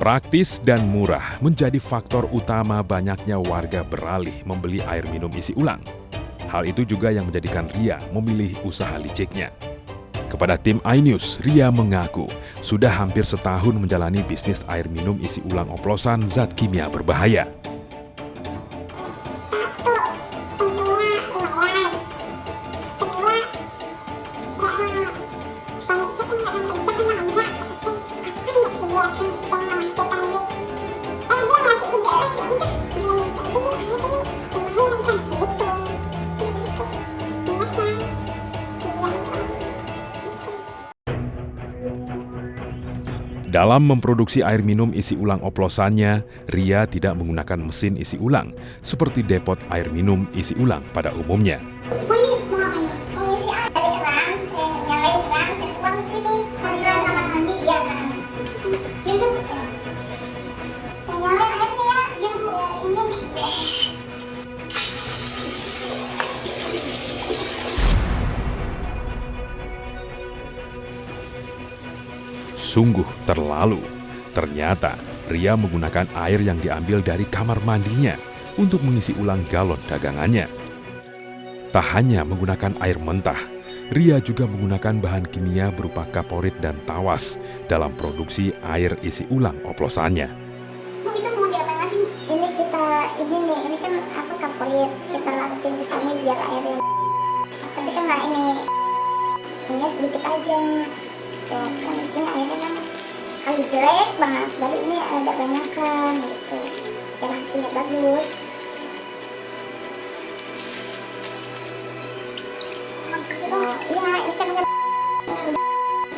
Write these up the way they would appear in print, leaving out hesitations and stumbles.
Praktis dan murah menjadi faktor utama banyaknya warga beralih membeli air minum isi ulang. Hal itu juga yang menjadikan Ria memilih usaha liciknya. Kepada tim iNews, Ria mengaku sudah hampir setahun menjalani bisnis air minum isi ulang oplosan zat kimia berbahaya. Dalam memproduksi air minum isi ulang oplosannya, Ria tidak menggunakan mesin isi ulang seperti depot air minum isi ulang pada umumnya. Sungguh terlalu. Ternyata Ria menggunakan air yang diambil dari kamar mandinya untuk mengisi ulang galon dagangannya. Tak hanya menggunakan air mentah, Ria juga menggunakan bahan kimia berupa kaporit dan tawas dalam produksi air isi ulang oplosannya. Itu mau diapain lagi nih? Ini kan apa, kaporit. Kita larutin di sini biar airnya. Tapi kan nggak ini sedikit aja. Tuh, kan di sini airnya kan kalau jelek banget, baru ini ada banyakan gitu, biar hasilnya bagus. Oh iya, ini kan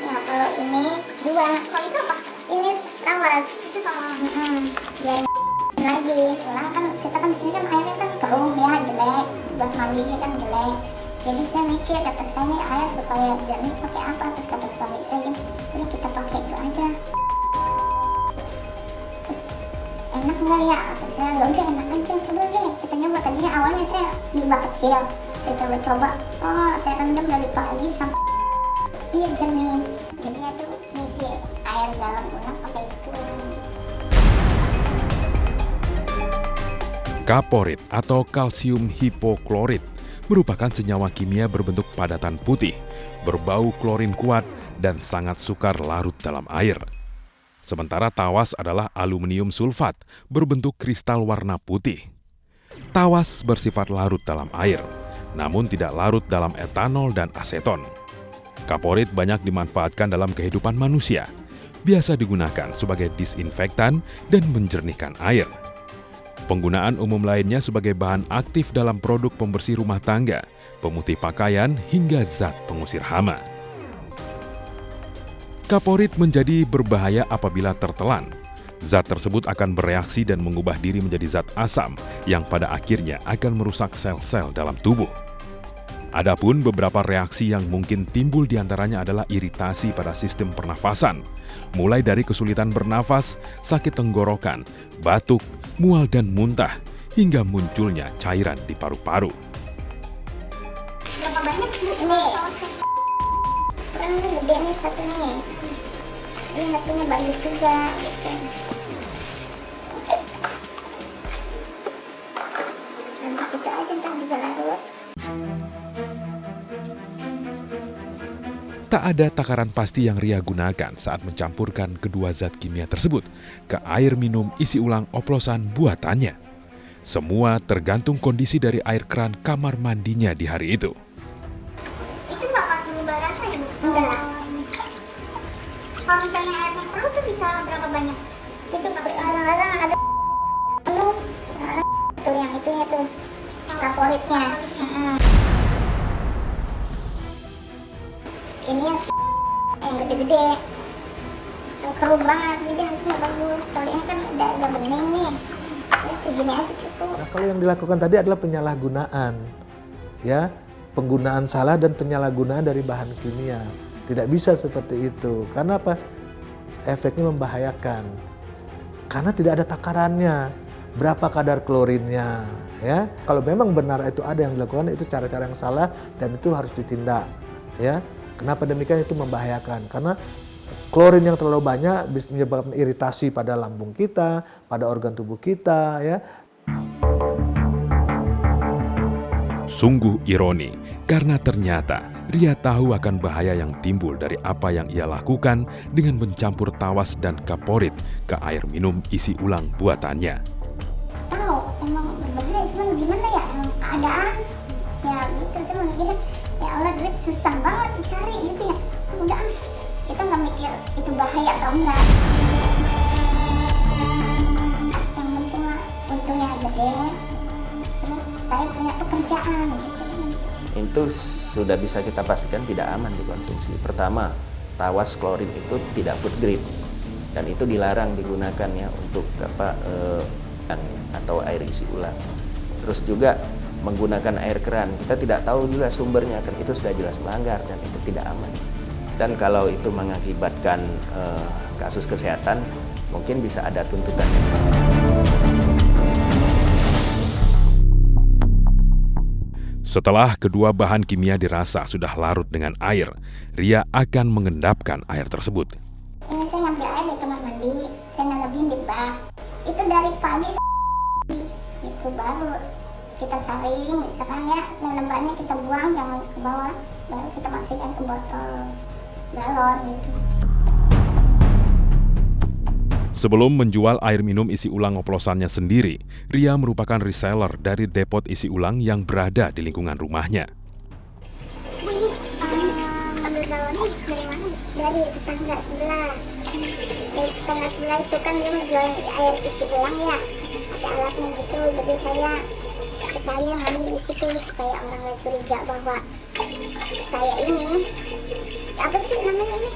nah, kalau ini dua. Kalau itu apa? Ini tawas. Itu tawas. Biar lagi. Soalnya kan kita kan di sini kan airnya kan keruh ya, jelek. Buat mandinya kan jelek. Jadi saya mikir, kata saya ini air supaya jernih pakai apa? Terus kata suami saya gini, udah kita pakai itu aja. Terus enak nggak ya? Kata saya, ya udah enak aja, coba deh. Kita nyoba. Tadinya awalnya saya di bak kecil, saya coba-coba. Oh, saya rendam dari pagi sampai iya jernih. Jadinya tuh ngisi air galon ulang pakai itu. Kaporit atau kalsium hipoklorit merupakan senyawa kimia berbentuk padatan putih, berbau klorin kuat, dan sangat sukar larut dalam air. Sementara tawas adalah aluminium sulfat berbentuk kristal warna putih. Tawas bersifat larut dalam air, namun tidak larut dalam etanol dan aseton. Kaporit banyak dimanfaatkan dalam kehidupan manusia, biasa digunakan sebagai disinfektan dan menjernihkan air. Penggunaan umum lainnya sebagai bahan aktif dalam produk pembersih rumah tangga, pemutih pakaian, hingga zat pengusir hama. Kaporit menjadi berbahaya apabila tertelan. Zat tersebut akan bereaksi dan mengubah diri menjadi zat asam yang pada akhirnya akan merusak sel-sel dalam tubuh. Adapun beberapa reaksi yang mungkin timbul diantaranya adalah iritasi pada sistem pernafasan, mulai dari kesulitan bernafas, sakit tenggorokan, batuk, mual dan muntah, hingga munculnya cairan di paru-paru. Berapa banyak sih ini? Kan gede nih satu nih. Ini hasilnya bagus juga. Gitu. Nanti itu aja ntar juga larut. Tak ada takaran pasti yang Ria gunakan saat mencampurkan kedua zat kimia tersebut ke air minum isi ulang oplosan buatannya. Semua tergantung kondisi dari air keran kamar mandinya di hari itu. Itu nggak akan mengubah rasa ya, Bu? Enggak. Kalau misalnya airnya perlu tuh bisa berapa banyak? Itu kadang-kadang ada penuh. Tuh yang itunya tuh, kaporitnya. Ini yang gede-gede, yang keruh banget, jadi hasilnya bagus. Kalau ini kan udah agak bening nih, ya segini aja cukup. Nah, kalau yang dilakukan tadi adalah penyalahgunaan, ya, penggunaan salah dan penyalahgunaan dari bahan kimia. Tidak bisa seperti itu, karena apa? Efeknya membahayakan, karena tidak ada takarannya, berapa kadar klorinnya, ya. Kalau memang benar itu ada yang dilakukan, itu cara-cara yang salah dan itu harus ditindak, ya. Kenapa demikian? Itu membahayakan karena Klorin yang terlalu banyak bisa menyebabkan iritasi pada lambung kita, pada organ tubuh kita, ya. Sungguh ironi, karena ternyata Ria tahu akan bahaya yang timbul dari apa yang ia lakukan dengan mencampur tawas dan kaporit ke air minum isi ulang buatannya. Tahu emang berbahaya, cuman gimana ya, emang keadaan ya gitu. Saya mikirnya ya Allah, duit susah banget dicari gitu ya, udah kita nggak mikir itu bahaya atau enggak. Yang penting mah untungnya gede, terus saya punya pekerjaan gitu. Itu sudah bisa kita pastikan tidak aman dikonsumsi. Pertama, tawas klorin itu tidak food grade dan itu dilarang digunakan ya untuk atau air isi ulang. Terus juga menggunakan air keran, kita tidak tahu juga sumbernya, kan itu sudah jelas melanggar dan itu tidak aman. Dan kalau itu mengakibatkan kasus kesehatan, mungkin bisa ada tuntutan. Setelah kedua bahan kimia dirasa sudah larut dengan air, Ria akan mengendapkan air tersebut. Ini saya ngambil air di kamar mandi, saya nalemin di bak. Itu dari pagi itu baru kita saring, misalkan ya lembarnya kita buang, jangan ke bawah, baru kita masukkan ke botol galon gitu. Sebelum menjual air minum isi ulang oplosannya sendiri, Ria merupakan reseller dari depot isi ulang yang berada di lingkungan rumahnya. Ini ambil galonnya dari mana? Dari tetangga sebelah. Dari tetangga sebelah itu kan dia menjual air isi ulang ya, ada alatnya gitu. Jadi saya ngambil di situ supaya orang nggak curiga bahwa saya ini apa sih namanya ini?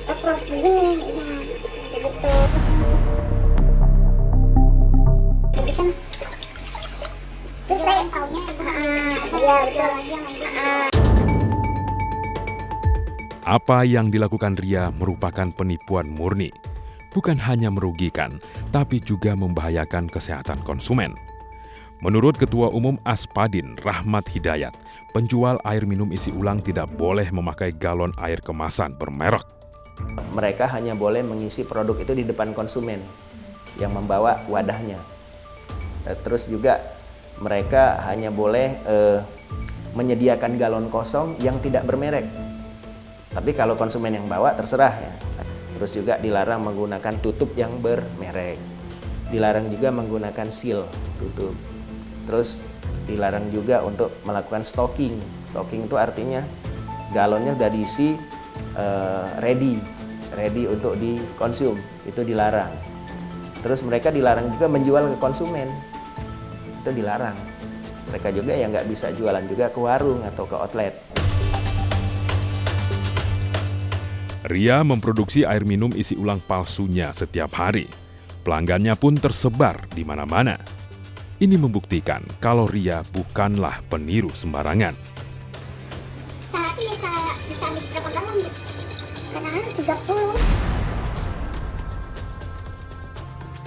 Oplos begini, ya begitu. Jadi kan terus saya taunya ya betul. Apa yang dilakukan Ria merupakan penipuan murni. Bukan hanya merugikan, tapi juga membahayakan kesehatan konsumen. Menurut Ketua Umum Aspadin, Rahmat Hidayat, penjual air minum isi ulang tidak boleh memakai galon air kemasan bermerek. Mereka hanya boleh mengisi produk itu di depan konsumen yang membawa wadahnya. Terus juga mereka hanya boleh menyediakan galon kosong yang tidak bermerek. Tapi kalau konsumen yang bawa terserah ya. Terus juga dilarang menggunakan tutup yang bermerek. Dilarang juga menggunakan seal tutup. Terus dilarang juga untuk melakukan stocking. Stocking itu artinya galonnya sudah diisi ready untuk dikonsum, itu dilarang. Terus mereka dilarang juga menjual ke konsumen, itu dilarang. Mereka juga yang nggak bisa jualan juga ke warung atau ke outlet. Ria memproduksi air minum isi ulang palsunya setiap hari. Pelanggannya pun tersebar di mana-mana. Ini membuktikan kalau Ria bukanlah peniru sembarangan. Saat ini saya bisa ambil berapa galon? Kadang-kadang 30.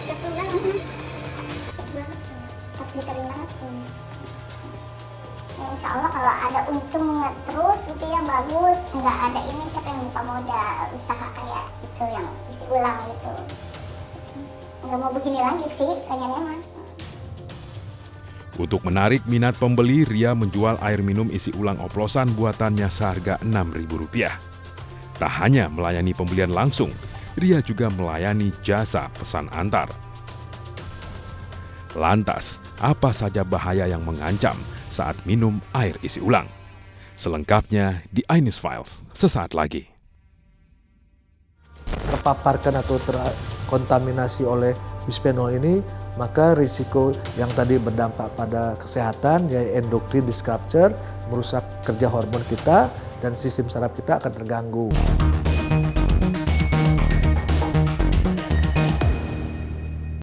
30 galon. Banget sih. 4.500.000. Ya, insya Allah kalau ada untungnya terus gitu ya bagus. Nggak ada ini, siapa yang buka modal usaha kayak itu yang isi ulang gitu. Nggak mau begini lagi sih, pengennya mah. Untuk menarik minat pembeli, Ria menjual air minum isi ulang oplosan buatannya seharga Rp6.000. Tak hanya melayani pembelian langsung, Ria juga melayani jasa pesan antar. Lantas, apa saja bahaya yang mengancam saat minum air isi ulang? Selengkapnya di iNews Files sesaat lagi. Terpaparkan atau terkontaminasi oleh bisphenol ini, maka risiko yang tadi berdampak pada kesehatan, yaitu endokrin disruptor, merusak kerja hormon kita dan sistem saraf kita akan terganggu.